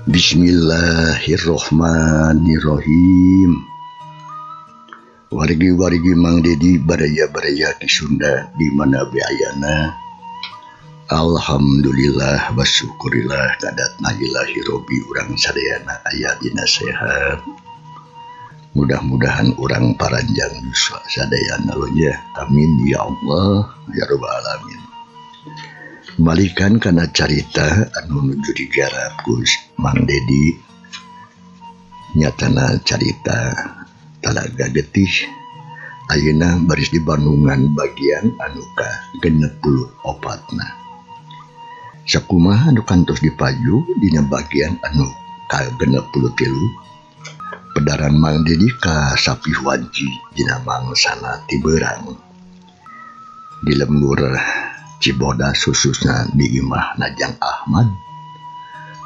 Bismillahirrohmanirrohim. Wargi-wargi Mang Dedi baraya-baraya di Sunda di mana biayana. Alhamdulillah wa syukurillah kadatna ilahi robi urang sadayana aya dina sehat. Mudah-mudahan urang paranjang yuswa sadayana lo ya. Amin ya Allah ya rabbal alamin. Balikan kana carita anu nuju digarap ku Mang Dedi. Nyatana carita Talaga Getih ayeuna baris di Bandungan bagian anu ka 64. Sakumaha anu kantos dipaju dina bagian anu ka 63. Pedaran Mang Dedi ka sapih wanci dina mangsana ti beurang. Di lembur Cibodas khususna di imah Jang Ahmad.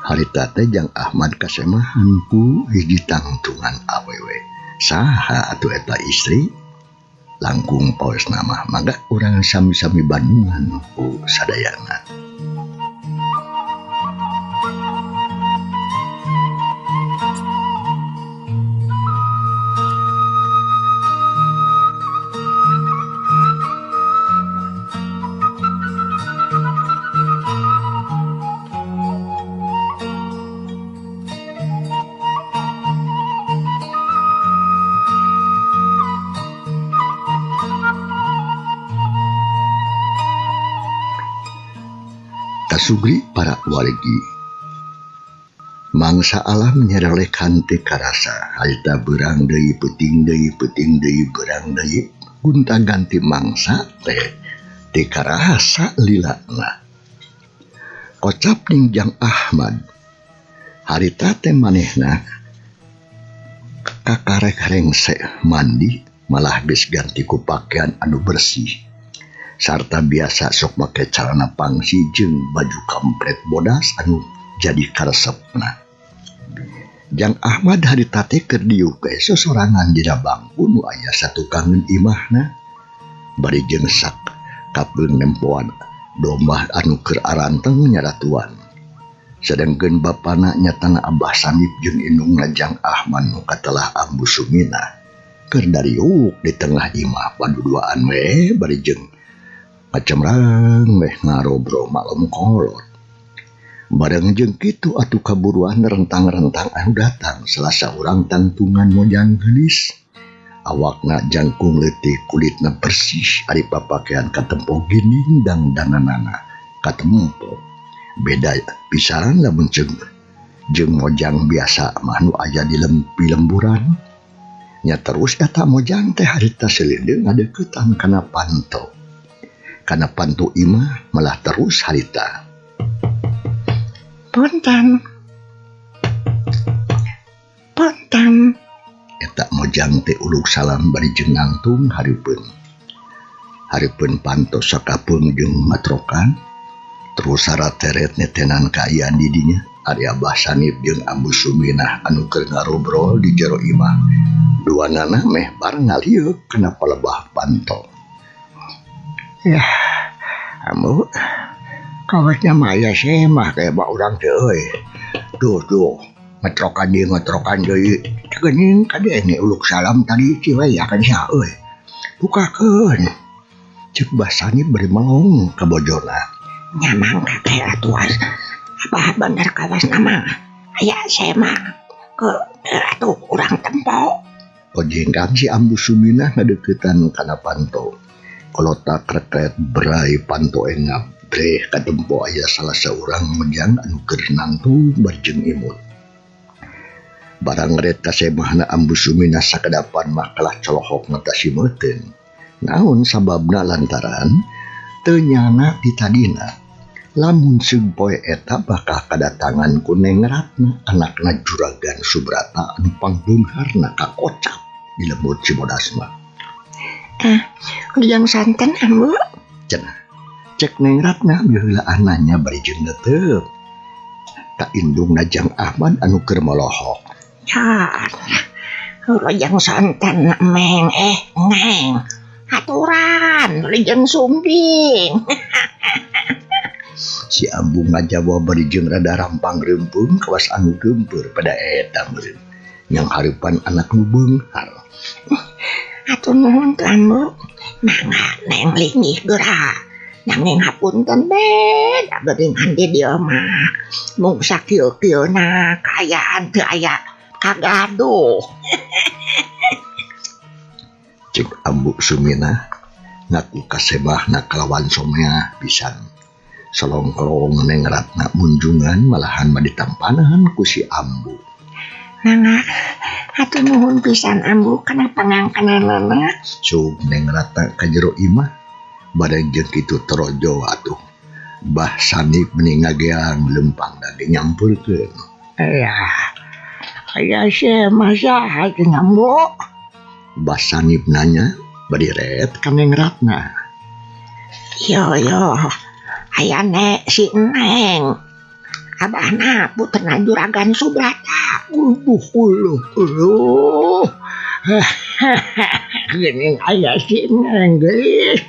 Harita teh Jang Ahmad kasemahan ku hiji tangtungan awewe. Saha atuh eta istri? Langkung paos nama mangga urang sami-sami Bandungan ku sadayana. Sugri para wargi mangsa alam nyerelekan teu karasa harita beurang deui peuting deui beurang deui gunta ganti mangsa teh teu karasa lilana. Kocap ning Jang Ahmad harita teh manehna kakarek rengse mandi malah geus ganti ku pakaian anu bersih. Sarta biasa sok make calana pangsi jeung baju kampret bodas anu jadi karesepna. Jang Ahmad harita teh keur diuk ge sosorangan dina bangku nu aya satukangeun imahna. Bari jeung sak kapeung nempoan domba anu keur aranteng nyaratuan. Sedengkeun bapana nyatana Abah Sanip jeung indungna Jang Ahmad nu katelah Ambu Sumina keur dariuk di tengah imah paduduaan we bari jeung ngacemrang meh ngarobrol malam kolot. Bareng jeung kitu atuh kaburuan rentang-rentang anu datang salasa urang tangtungan mojang geulis. Awakna jangkung leutik kulitna bersih ari papakean katempo geuning dangdanganana katempo. Beda pisan lamun jeung mojang biasa mah nu aya di lemburan. Nya terus eta mojang teh harita seleudeuh ngadeuketan kana panto. Kana pantu imah malah terus harita. Punten. Eta mojang teh uluk salam bari jeung ngangtung hareupeun. Hareupeun panto sakapeung jeung matrokan. Terus sarateret netenan kaayaan di dinya. Ari Abah Sanip jeung Ambu Suminah anu keur ngarobrol di jero imah. Duanana meh bareng ngaliuk kana palebah panto. Ya, Ambu, kawetnya maya semah kayak bak urang teh euy. Duh, ngetrokan deui. Geuning kadene uluk salam tadi ciwai akan sia euy. Bukakeun. Ceuk basani beri melong ka bojona. Nyamang kakek atuas. Abah bener kawas nama. Aya semah ke atuh urang tempo. Ojengkang si Ambu Suminah ngadeuketan kana panto. Kolota kreket berai panto engap dreh katempo aya salah saurang mejang anu keur nangtung barjeng imut. Barang ret kasemahna Ambu Suminah sakedapan mah kalah colohok ngatasimeuten. Naon sababna lantaran teu nyana di tadina. Lamun seug poe eta bakal kadatangan ku Neng Ratna anakna Juragan Subrata anu pangbeungharna ka Kocap di lembur Cibodas mah. Yang santen Ambu cenah cek Neng Ratna biheula ananya bari jeung neuteub ka indungna Jang Ahmad anu keur molohok. Ya yang santen Meng Neng haturan jeung sumbing. Si Ambu ngajawa bari jeung rada rampang reumpung kawas anu gempeur pada eta meureun. Yang hareupan anak nu beunghar. Atuh nuhun tuan Bu. Mangga neng lingih geura. Nanging hapunten beda geuningan di dieu mah. Mung sakieu-kieuna kaayaan teu aya kagaduh. Cek Ambu Sumina ngaku kasebahna kalawan somea pisan. Selongkrong Neng Ratna munjungan malahan mah ditampanan ku si Ambu. Mangga atuh nuhun pisan Ambu kana pangangkenanana. Sug Neng Ratna ka jero imah bareng jeung kitu torojo atuh. Bah Sanip meni ngageang lempang dage nyampurkeun. Aya mah saha jeung Ambu? Bah Sanip nanya bari ret ka Neng Ratna. Yo aya si Neng. Abahna puterna Juragan Subrata. Geuning aya si Neng geus.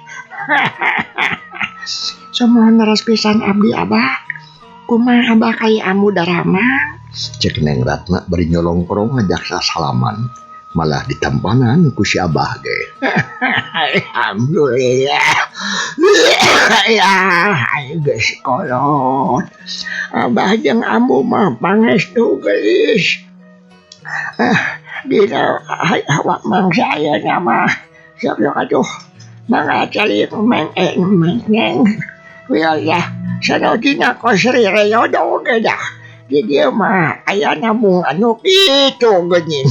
Samohon leres pisan abdi Abah. Kumaha Abah kai Ambu Darama? Cek Neng Ratna bari nyolongkrong ngajak sasalaman. Malah ditampanan ku si Abah ge. Alhamdulillah. Ya, ayo geus kolot. Abah jeung Ambu mah pangestu geus. Dina awak mangsa ayeuna mah sok atuh mangga cari Neng. Wilayah sadogina Kosri Reyodo ge dah. Di dieu mah aya nabung anu kitu geuning.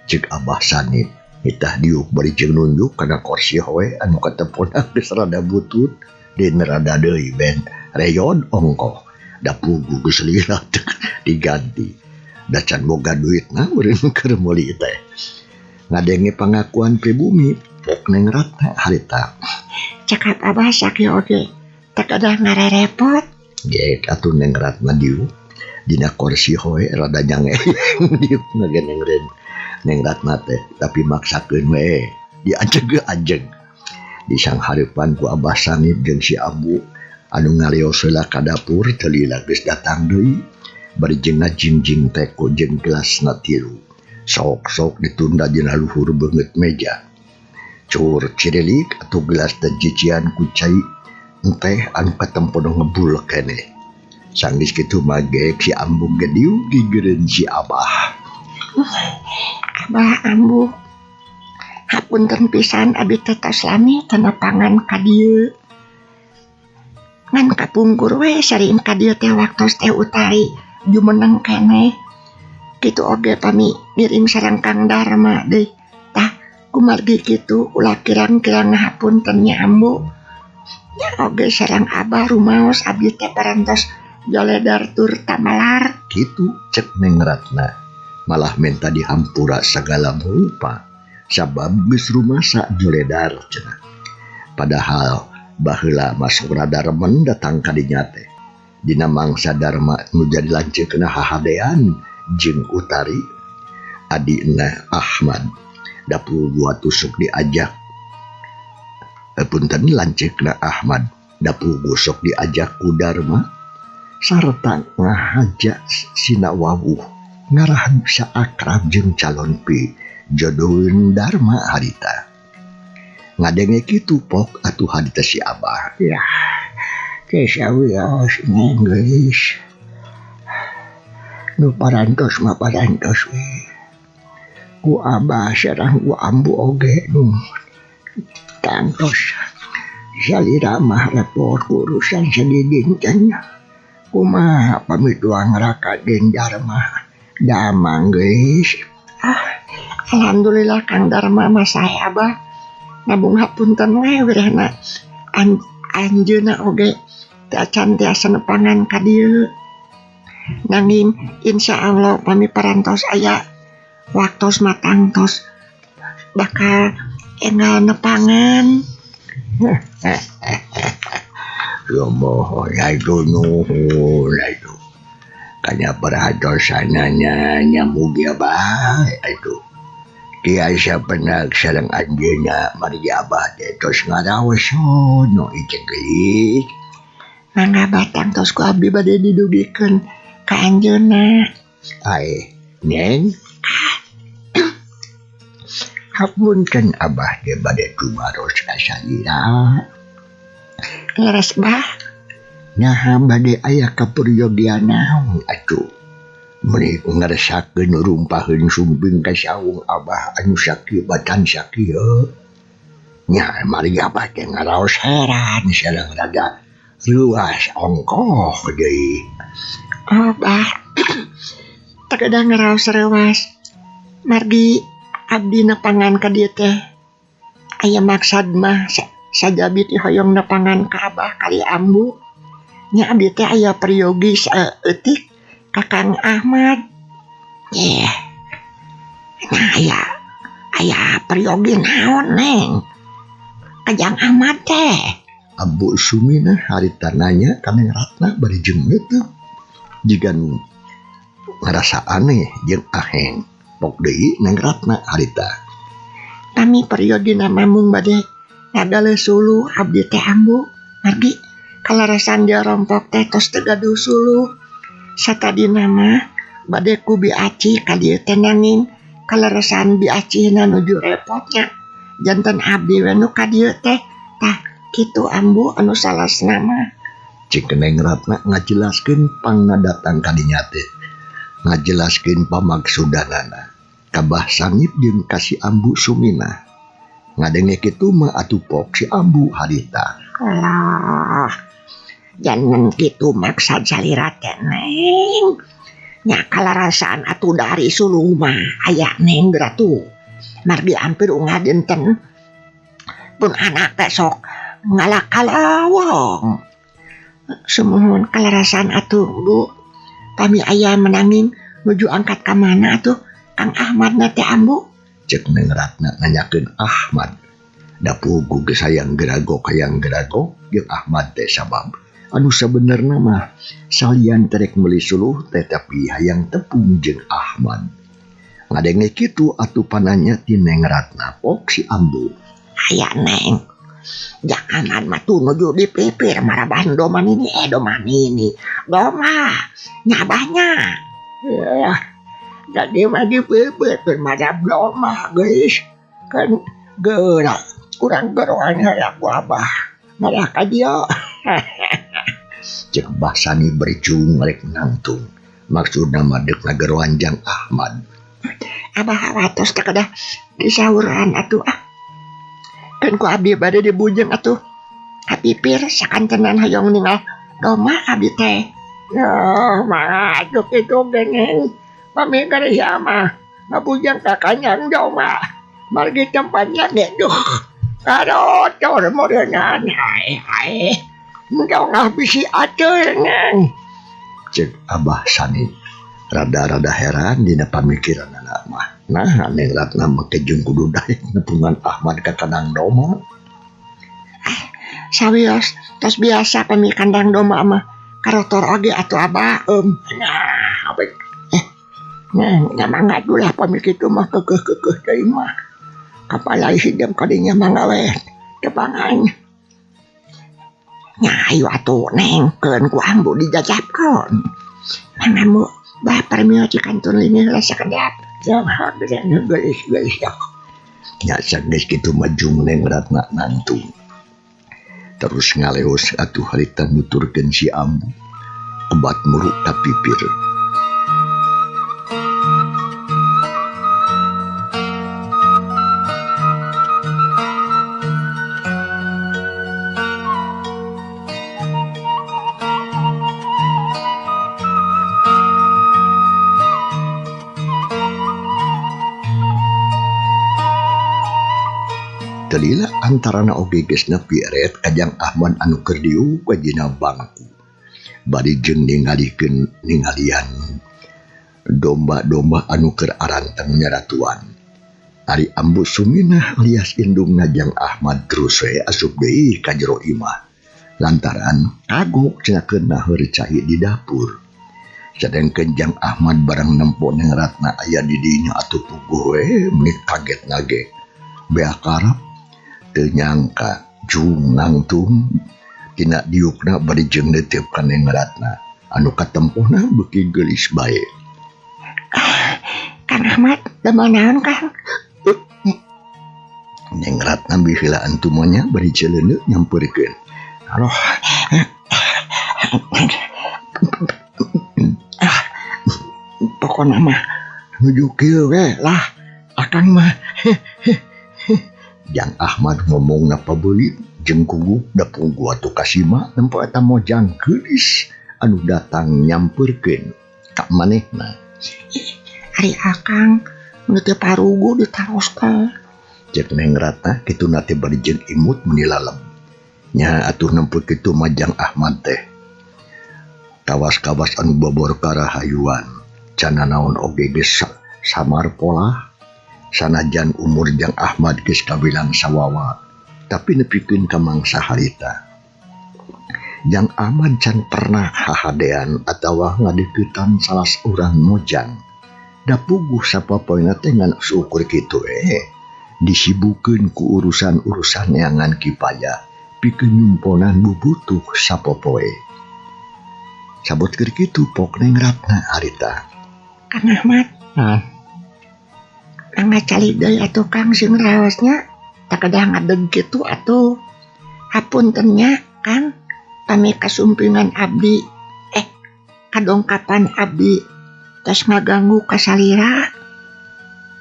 Cek Abah Sanip itah diuk bari jeung nunjuk kana kursi hoe anu katepona geus rada butut dan rada deui ben reyon ongkoh da pugu geus lila diganti da can boga duitna meureun keur meuli teh. Ngadenge pangakuan pribumi pok Neng Ratna harita. Cakap Abah sakieu oge teu kada ngarerepot. Geuk atuh Neng Ratna diuk dina kursi hoe rada nyange diuk ngagenengreun Neng Ratna teh tapi maksakeun we diajeg-ajeg. Di sang hareupan ku Abah Sanip jeung si Ambu anu ngaleos heula ka dapur teu lila geus datang deui bari jeung ngajingjing teko jeung gelasna tilu. Sok-sok ditunda dina luhur beungeut meja. Cur cirelik atuh gelas teh cician ku cai teh anu katempono ngebul keneh. Sanggeus kitu magek si Ambu gediu gigereun si Abah. Abah Ambu, hapunten pisan abdi teh tos lami teu nepangan ka dieu. Ngan kapungkur we sering ka dieu teh waktos teh utari jumeneng keneh. Kitu oge pami ngiring sareng Kang Darma deui. Tah kumargi kitu ulah kirang-kirang hapunten nya Ambu. Nya oge sareng Abah rumaos abdi teh parantos joledar tur tamalar. Kitu cek Neng Ratna. Malah minta dihampura segala rupa sabab geus rumasa joledar cenah. Padahal baheula masuk rada remen datang ka dinya teh. Dina mangsa Darma nu jadi lanceukna hahadean jeung utari adina Ahmad dapur gua tusuk diajak. Punten lanceukna Ahmad dapur gusok diajak ku Darma sarta ngahajak sina wawuh ngarahan bisa akrab jeung calon pi jodohin Darma harita. Ngadenge kitu pok atuh harita si Abah. Ya, kesawios Neng geus. Nu parantos mah parantos we. Ku Abah sareng ku Ambu oge nu tangtos. Salira mah repot urusan sadidinten. Kumaha pamituang raka jeung Darma. Damang geus. Alhamdulillah Kang Darma mah sae Abah. Nabung hapunten we wirehna anjeunna oge teu acan tiasa nepangan ka dieu. Nanging insyaallah pami parantos aya waktos matangtos bakal enggal nepangan. Ya moho itu nuhun itu. Kanya perhatosananya nyamugi bae itu. Kiai penag sareng anjeunna mari abah teh tos ngaraos sono icegeuy. Mangga batang tos ku abdi bade didugikeun ka anjeunna. Ae, Neng. Hapunten abah teh bade tumaros ka salira. Leres bah. Nah bade aya kaperyogian naon atuh. Meni ngarasakeun rumpaheun sumping ka saung abah anu sakieu batan sakieu. Nya mari abah teh ngaraos heran sareng rada luas ongkoh deui. Oh bah. Tagada ngaraos reuas. Margi abdi nepangan ka dieu teh. Aya maksad mah sajabi ti hoyong nepangan ka abah kali ambu. Nya abdi teh aya peryogi saeutik Kakang Ahmad. Nah aya peryogi naon Neng? Kajang Ahmad teh. Ambu Sumina harita nanya ka Neng Ratna bari jeung teu. Jiga nu ngarasa aneh jeung aheng. Pok deui Neng Ratna harita. Kami periodina mamung bade ngadale suluh abdi teh ambu. Margi kalarasan dia rompok teh tos teu gaduh suluh. Satadina mah bade ku Bi Aci ka dieu teh nanging kalarasan Bi Acina nuju repotnya. Janten abdi we nu ka dieu teh. Tah kitu ambu anu salasna mah. Cik Neng Ratna ngajelaskeun pangadatang ka dinya teh. Ngajelaskeun pamaksudanana. Kabah sangip jeung kasih ambu Sumina. Ngadenge kitu mah atuh pok si ambu harita. Alah, jangan kitu maksad salira teh Neng. Nya kalarasan atuh dari suluh mah aya Neng gratu. Margi ampir ungadenten pun anak teh sok ngalakalawong. Semohon kalarasan atuh Bu. Pami aya menangin nuju angkat ka mana atuh Kang Ahmad na teh ambu. Cek Neng Ratna nanyakeun Ahmad. Dapugu geus hayang geragok jeung Ahmad teh sabab anu sabenerna mah salian terek meuli suluh teh tapi hayang tepung jeung Ahmad. Ngadenge kitu atuh pananya ti Neng Ratna pok si ambu. Aya Neng. Jangan mah tuh nuju dipipir marabahan doman ini. Doma nyabahnya. Jadi mah dipipir marab doma guys. Kan geura kurang geroan ya ku abah. Malah ka dieu. Cek Basani berjung rek nangtung. Maksudna mah deuk ngageroan jang Ahmad. Abah watos teh kada disauran atuh ah. Kan ku abdi bade dibujeng atuh. Hapipir sakantenan hayong ningal doma abdi teh. Yo mah atuh kitu geneng. Pami karya mah ngabujeng ka kanyang doma. Margi tempatnya gitu. Karo tor modenan hai. Mudahlah bisi atur Neng. Cek Abah Sani rada-rada heran dina pamikiran anak mah. Nah Neng Ratna makejung kudu daek nepungan Ahmad ka kandang doma. Sawios tos biasa pami kandang doma mah karotor oge atuh abah Nah abek Nah mangga dulah pami kitu mah kekeh deui mah. Kapala hideum kadinya mangga we tepangan. Nya ayo atuh Neng keun ku ambu dijajabkeun. Mangga bah permio cikantun lini rasa kedap. Jangan dengan geus ya. Nya sageus kitu majung Neng Ratna nantung. Terus ngaleos atuh harita nuturkeun si ambu. Kebat muruk tapipir. Dalila antarana oge geus nepi eret kajang Ahmad anu keur diu wajina bangku. Bari jeung ningalian domba-domba anu keur aranteng nyaratuan. Ari ambu Suminah alias indung ngajang Ahmad terus we asup deui ka jero imah. Lantaran kagok cenah keun naheur cai di dapur. Sedangkan Jang Ahmad barang nempo Neng Ratna aya di dinya atuh puguh menit kaget nage bea karap teu nyangka jung nangtung tina diukna bari jeung netep ka Neng Ratna anu katempohna beuki geulis bae. Kang Ahmad damel naon Kang? Neng Ratna bihilaan tumanya bari celeuneu nyampeurkeun. Aduh. Pokona mah nuju kieu we lah akang mah. Jang Ahmad ngomongna pabeuli jeung kugu da punggu atuh kasima nempo eta mojang geulis anu datang nyampeurkeun ka manehna. Ari akang nu teu parugu ditaroskeun. Cek Neng Ratna kituna teh bari jeung imut meni lalem. Nya atuh nempo kitu mah Jang Ahmad teh kawas-kawas anu bobor karahayuan cana naon oge geus samar pola sanajan umur Jang Ahmad geus kabilang sawawa tapi nepikeun ka mangsa harita. Jang Ahmad can pernah hahadean atawa ngadeuketan salah seorang mojang da puguh sapopoena teh ngan seukur kitu disibukkeun ku urusan-urusan neangan kipaya pikeun nyumponan bubutuh sapopoe. Sabot keur kitu pok Neng Ratna harita. Kang Ahmad. Angga cali deui atuh Kang sing raosnya tak kada ngadeg kitu atuh. Hapunten nya Kang pami kasumpingan abdi kadongkapan abdi tos ngaganggu ka salira.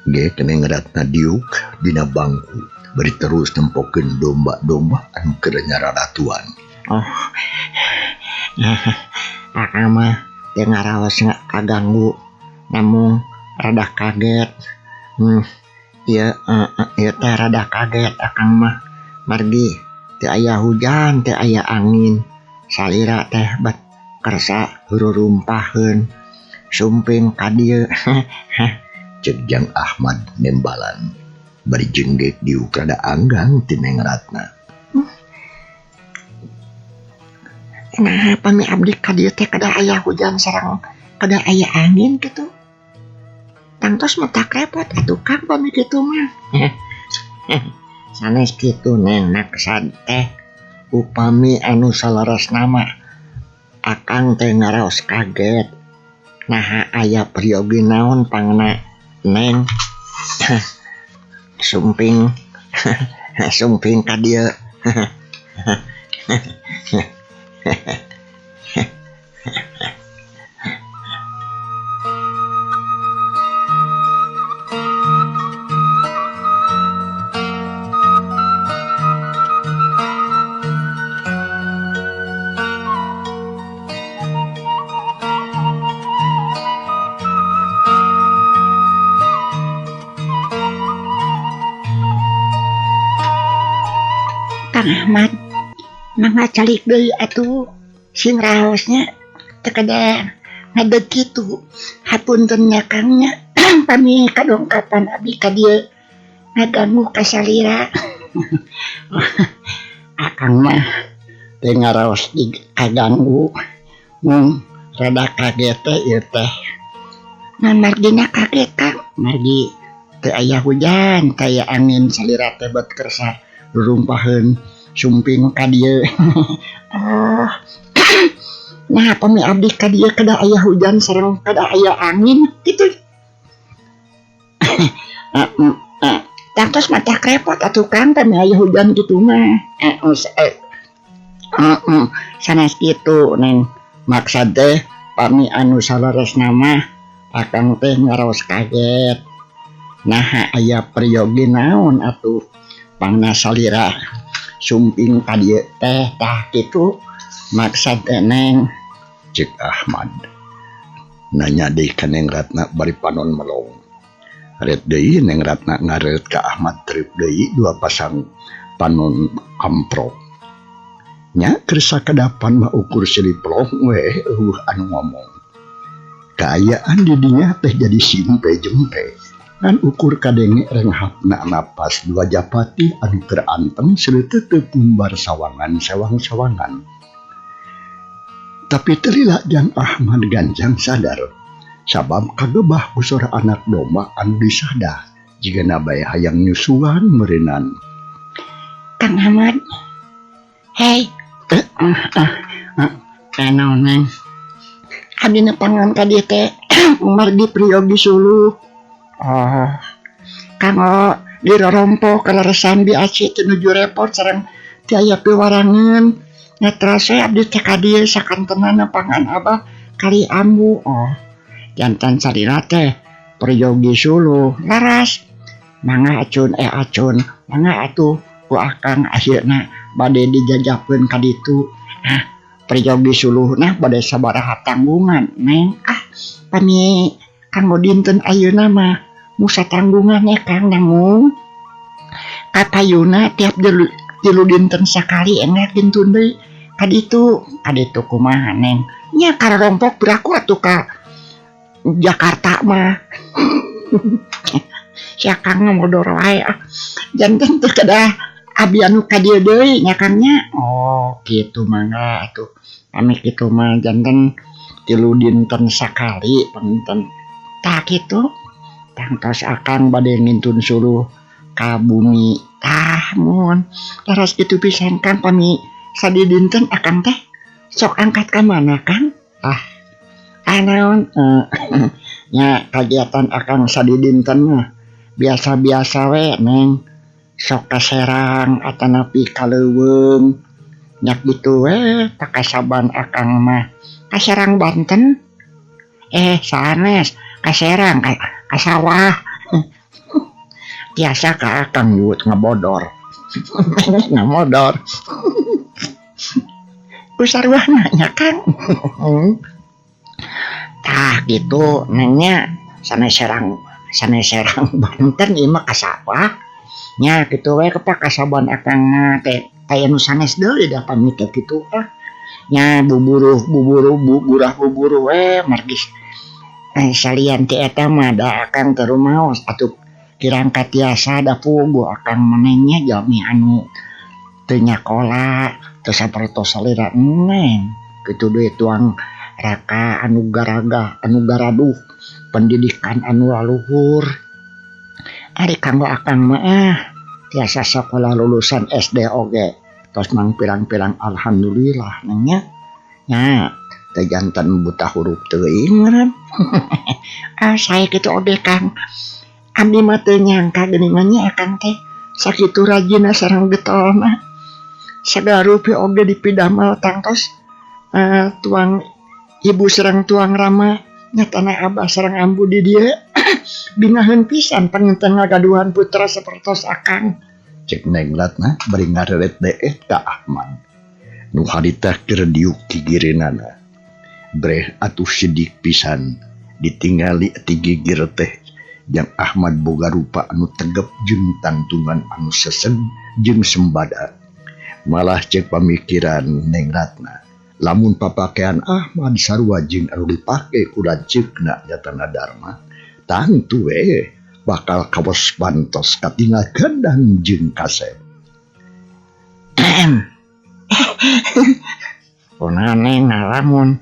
Ge Neng Ratna diuk dina bangku bari terus nempokeun domba-domba anu keur nyararatuan. Akang mah teu ngaraos kaganggu namun rada kaget. Ieu teh rada kaget akang mah margi teu aya hujan teu aya angin salira teh bat kersa hururumpaheun sumping ka dieu. Cek Jang Ahmad nembalan bari jenggek diuk rada anggang ti Neng Ratna. Nah pami abdi ka dieu teh kada aya hujan sareng kada aya angin kitu. Tangtos mah tak repot atuh Kang pami kitu mah. Sanes kitu Neng maksad teh upami anu salaras nama akang teh ngaraos kaget. Nah aya priyogi naon pangna Neng sumping ka dieu. Kang Ahmad mangga calik deui atuh sing raosnya teu kada ngadeg kitu. Hapunten nya Kang nya pami kadongkapan abdi ka dieu ngaganggu ka salira. Akang mah teu ngaraos kaganggu mung rada kaget teh ieu teh. Ngan margina kaget Kang margi teu aya hujan teu aya angin salira teh bet kersa rurumpaheun sumping ka dieu. Nah pami abdi ka dieu kada aya hujan sareng kada aya angin kitu. Tangtos mah tak repot atuh Kang pami aya hujan kitu mah. Sanes kitu Neng maksad teh pami anu salaresna mah akang teh ngaraos kaget. Nah aya priyogi naon atuh pangna salira sumping ka dieu teh tah kitu maksad teh Neng. Cek Ahmad nanya deui ka Neng Ratna bari panon melong. Ret deui Neng Ratna ngareut ka Ahmad trip deui dua pasang panon amprok. Nya keur sakadapan mah ukur siliplong we anu ngomong. Kaayaan di dinya teh jadi simpe jempe. Ngan ukur kadenge renghapna napas dua japati anu teranteng seleuteut teu pumbar sawangan sewang-sawangan. Tapi telila Jang Ahmad Ganjang sadar sabab kagebah busur anak domba anu disadah jika nabaya hayang nyusuan merenan. Kang Ahmad, hei, Naon Neng? abdi nepangan ka dieu teh Mardi Priyogi Suluh. Oh, Kanggo dirorompo kaleresan biasi teu nuju repot sareng teu aya piwarangeun. Ngetrase abdi teh ka dieu sakantenan nepangan Abah kali ambu. oh, jantan sarina teh Priyogi Suluh Laras, mangga acun, mangga atuh ku akang akhirna bade dijajabkeun ka ditu. Priyogi Suluh nah bade sabaraha tanggungan Neng. pami kanggo dinten ayeuna mah musa tanggungan ya Kang namun katayuna tiap tilu dinten sakali enak dintun deui ka ditu Kumaha Neng? nya karompok beraku atuh ka Jakarta mah. Sia Kang ngamodor wae janten teu kedah abi anu ka dieu deui nya Kang nya. Oh, kitu mangga atuh. Pami kitu mah janten tilu dinten sakali panten. Tah kitu Tangtos akang bade ngintun Suluh ka bumi. mun laras kitu pisan Kang pami sadi dinten akang teh sok angkat ka mana Kang? Naon? Nya kagiatan akang sadi dinten mah biasa-biasa we Neng. Sok ka Serang atanapi ka Leuweung. Nya kitu we pakasaban akang mah. Ka Serang Banten. Sanes ka Serang ka sawah. Tiasa ka akang nyuut ngebodor. Ngamodor. Ku sarwana nya Kang. Tah gitu Nengnya sanes Serang Banten ieu mah ka sawah. Nya kitu we kepakasaban akang mah teh aya nu sanes deui da pamit kitu nya buburu we margi salian ti eta mah da akang teu rumaos atuh kirang katiasa da puguh akang menengnya jami anu teu nyakola teu sapertos salira Neng kitu deui tuang raka anu garaduh pendidikan anu laluhur. Ari kanggo akang mah tiasa sakola lulusan SD oge tos mang pirang-pirang alhamdulillah Nengnya. Nya teh janten buta huruf teuing meureun. Saya kitu oge Kang. Abdi mah teu nyangka geuningannya akang teh sakitu rajina sareng getolna. Sagarupi oge dipidamel tangtos tuang ibu sareng tuang rama nyatana Abah sareng ambu di dieu bingaheun pisan panginten ngagaduhan putra sapertos akang. Cek Neng Ratna bari ngareret deet ka Ahmad. Nu harita keur diuk gigireunana. Breh atuh sidik pisan ditingali ti gigir teh Jang Ahmad boga rupa anu tegep jeung tantungan anu seseg jeung sembada. Malah cek pamikiran Neng Ratna lamun papakean Ahmad sarua jeung anu dipake ku lanceukna nyatana Darma tantu we bakal kawas pantos katinggal gendang jeung kasep. Kunaon Neng ngalamun?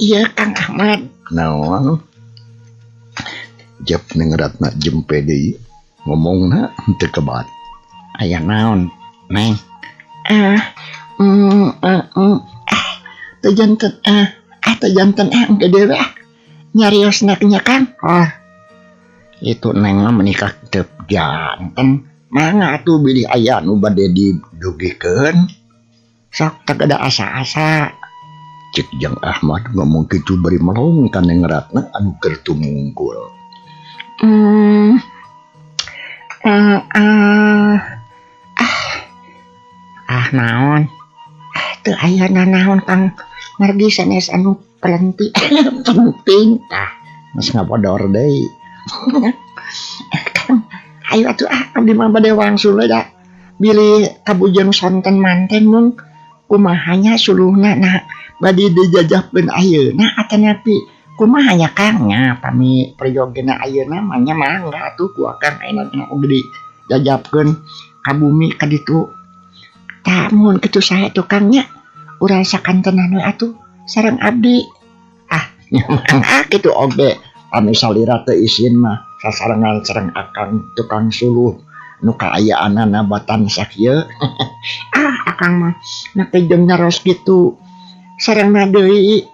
Iya Kang Ahmad. Naon? Jep Neng Ratna jempe deui ngomongna teu kebat. Aya naon Neng? Teu janten engke dewe nyariosna nya Kang. Itu Neng mah menikah teu janten. Mangga atuh bilih aya nu bade didugikeun. Sok teu ada asa-asa. Cek Jang Ahmad ngomong kitu bari melong ka Neng Ratna anu keur tumungkul. Naon? Teu aya nanaon Kang margi sanes anu penting tah Geus ngabodor deui. Kang ayo atuh abdi mah bade wangsul da bilih kabujang sonten manten mung kumahanya suluhna nah bade dijajabkeun ayeuna atanapi kumaha nya Kang Nya pami priyogina ayeuna mah nya mangga atuh ku akang enak oge dijajabkeun ka bumi ka ditu. Tah mun kitu sae tuh Kang nya urang sakantenan we atuh sareng abdi. Nyamang kitu oge anu salira teu isin mah sasarengan sareng akang tukang suluh nu kaayaanana batan sakieu. Akang mah nate jeung nyaros kitu sarengna deui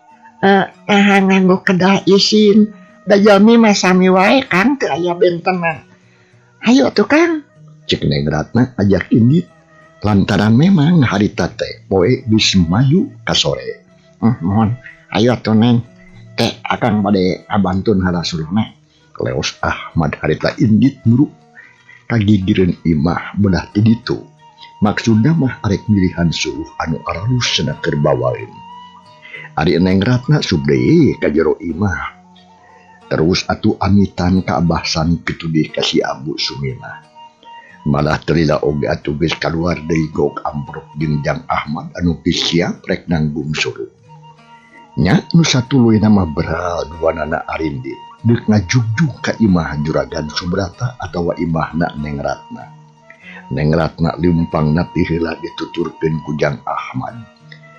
tahan nganggo kedah isin da jalmi mah sami wae Kang teu aya bentenan. Hayu atuh Kang. Cek Neng Ratna ajak indit lantaran memang harita teh poe geus maju ka sore. Mohon ayo atuh Neng. Teh akang bade abantun harasulna. Leos Ahmad harita indit muru kagigireun imah belah ti ditu. Maksudna mah arek milihan suluh anu aralus cenah keur bawaeun. Ari Neng Ratna subdeui ka jero imah. Terus atuh amitan ka Abah San pitudih ka si Abu Sumina. Malah terila oge atuh geus kaluar deui gok amprok jeung Jang Ahmad anu geus siap rek nanggung suruh. Nya nu satuluy nama beral duanana arindit deuk ngajugjug ka imah Juragan Subrata atawa imahna Neng Ratna. Neng Ratna limpangna ti heula dituturkeun ku Jang Ahmad.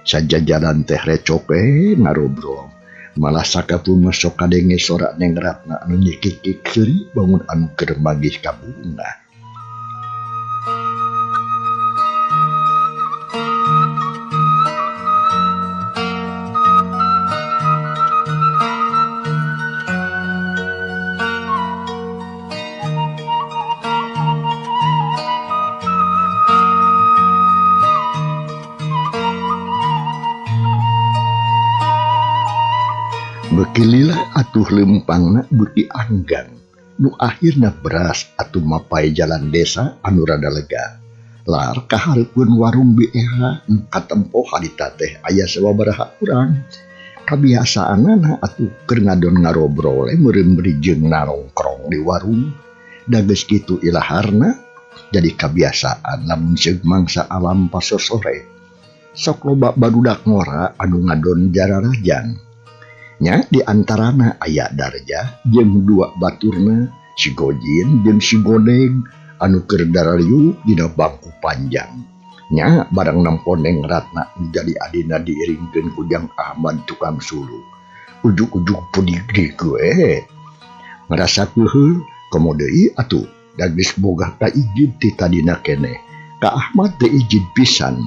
Sajajaran teh recok ngarobrol. Malah sakapeung sok kadenge sora Neng Ratna anu nyikik seuri bangun anu keur magih ka bunga. Bekililah atuh lempangna beuki anggan nu akhirna beras atuh mapai jalan desa anu rada lega. Lar kahareupeun warung BH nu katempo harita teh aya sababaraha urang. Kabiasaanana atuh keur ngadon ngarobrol meureun jeung narongkrong di warung. Da geus kitu ilaharna jadi kabiasaan lamun ceuk mangsa alam pasosore. Sok loba barudak ngora anu ngadon jararajan. Nya di antarana aya Darja jeung dua baturna si Gojin jeung si Godeng anu keur darariuk dina bangku panjang. Nya barang nampo Neng Ratna jadi adina diiringkeun ku Jang Ahmad tukang suluh. Ujug-ujug pudigri gue ngerasa keheul komo deui atuh da geus boga kaijin ti tadina keneh. Ka Ahmad teh ijin pisan.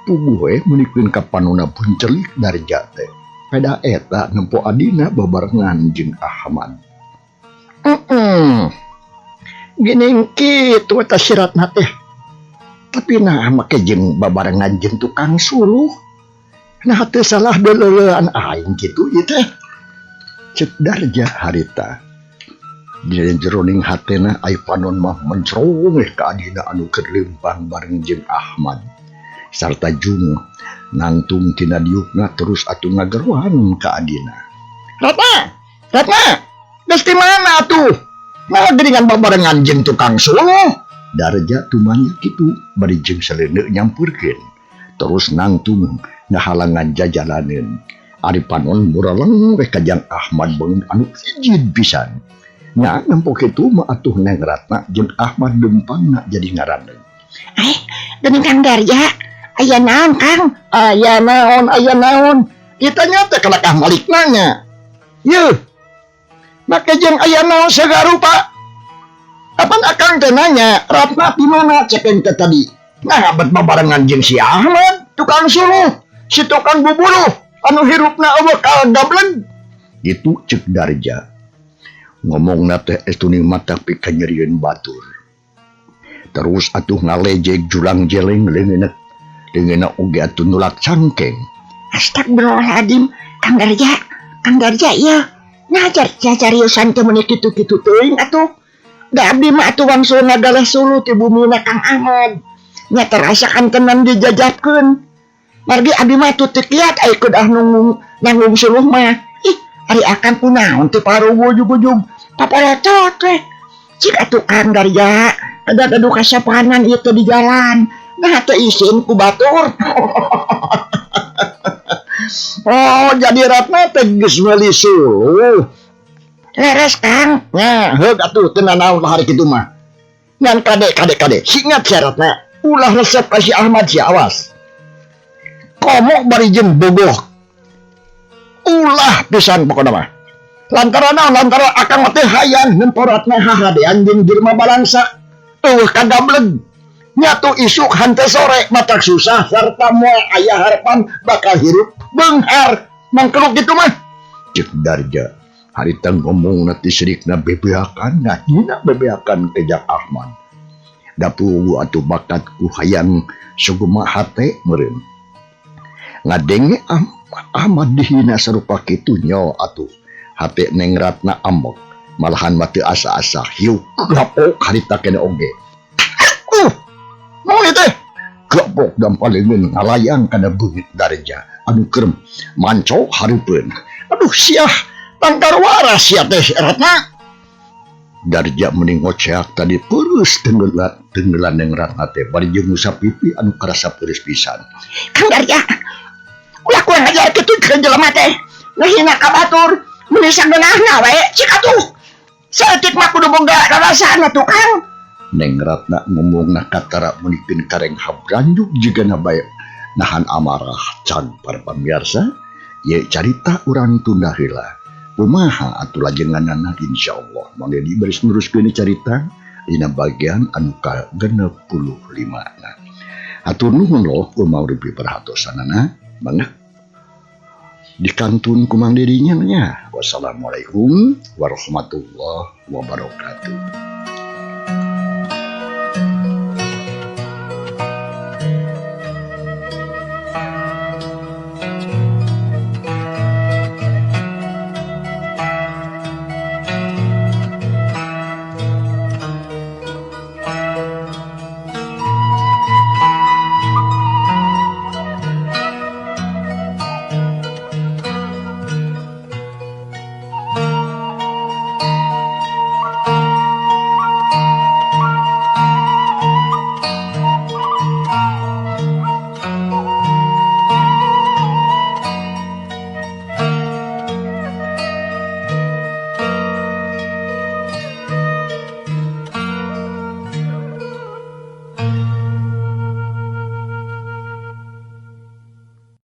Puguh we meunikeun ka panonna puncelik Darja teh. Pada eta nempo adina babarengan jeung Ahmad. Geuning kitu eta siratna teh. Tapi nah make jeung babarengan jeung tukang suluh. Nah teu salah deuleuan aing kitu ieu teh. Cek Darja harita. Di jeroning hatena ai panon mah mencrong ka adina anu keur leumpang bareng jeung Ahmad. Sarta jung nangtung tina diukna terus atuh ngageruan ka adina. Ratna, geus di mana atuh? Nah geuningan babarengan jeung tukang suluh. Darja tumanya kitu bari jeung saleuneu nyampurkeun. Terus nangtung ngahalangan jajalaneun. Ari panon muraleng we ka Jang Ahmad bangun anu ijin pisan. Nya nempo kitu mah atuh Neng Ratna jeung Ahmad lempangna jadi ngarandeun. Geuning Kang Darja. Aya naon Kang? Aya naon. Kita nyata kelakah malik nanya. Yeuh. Make jeung aya naon sagarupa. Kapan akang teh nanya, Ratna di mana cek ente tadi? Nah, abad babarengan jeung si Ahmad, tukang suluh, si tukang bubuluh, anu hirupna eueuh ka gableg. Itu cek Darja. Ngomongna teh estuni mata tapi kanyerieun batur. Terus atuh ngalejeg julang jeleng leungeunna oge atuh nulak cangkeng. Astagfirullahaladzim, Kang Darja ya. Nah cariusan teh meuni kitu-kitu teuing atuh. Da abdi mah atuh wangsul ngadalah suluh ti bumina Kang Ahmad. Nya terasakan tenan dijajabkeun. Margi abdi mah teu kiat aya kudah nanggung suluh mah. Ari akan kunaon teu paruh ujug-ujug paparetot we. Cik atuh Kang Darja, kada kasapanan ieu teh di jalan. Nah teu isin ku batur. Oh, jadi Ratna teh geus meuli suluh. Leres Kang. Nah, heug atuh teu nanaon hari kitu mah. Ngan kade. Singat si Ratna. Ulah resep ka si Ahmad si awas. komok bari jeung bogoh. Ulah pisan pokona mah. Lantaran akang teh hayang nemporatna hahadean jeung jelema balangsa. Kagableg. Nyatu isuk hante sore matak susah sarta moal aya harapan bakal hirup beunghar. Mangkeluk kitu mah. Cek Darja. Harita ngomong nanti sedikna bebeakan, hina bebeakan ke Jak Ahmad. Dapu atuh bakatku hayang sugema hate meureun. Ngadenge Ahmad dihina sarupa kitu nya atuh. Hate Neng Ratna amok. Malahan mati asa-asa hiu gapok harita kene oge. Mau teh gapok dan palingun ngalayang kana beungit Darja anu kerem manco hareupeun. Aduh siah tangkar waras sia teh Ratna. Darja mending ngoceak tadi peurus tenggelan Neng Ratna teh bari jeung ngusap pipi anu karasa peurus pisan. Kang Darja, ulah kurang ajar kitu ke jelema teh. Ngahina ka batur, mun sageunahna wae cik atuh. Saeutik mah kudu boga rarasaan atuh Kang. Neng Ratna ngomongna katara munikeun kareng habranjuk jigana bae nahan amarah can para pamirsa. Ye carita urang tunda heula. Kumaha atuh lajenganana insyaallah mangga diberi neruskeun carita dina bagian anu ka-65 na. Hatur nuhun loh kumaha rupi perhatosanana mangga dikantun ku Mang Dedinya nya. Wassalamualaikum warahmatullahi wabarakatuh.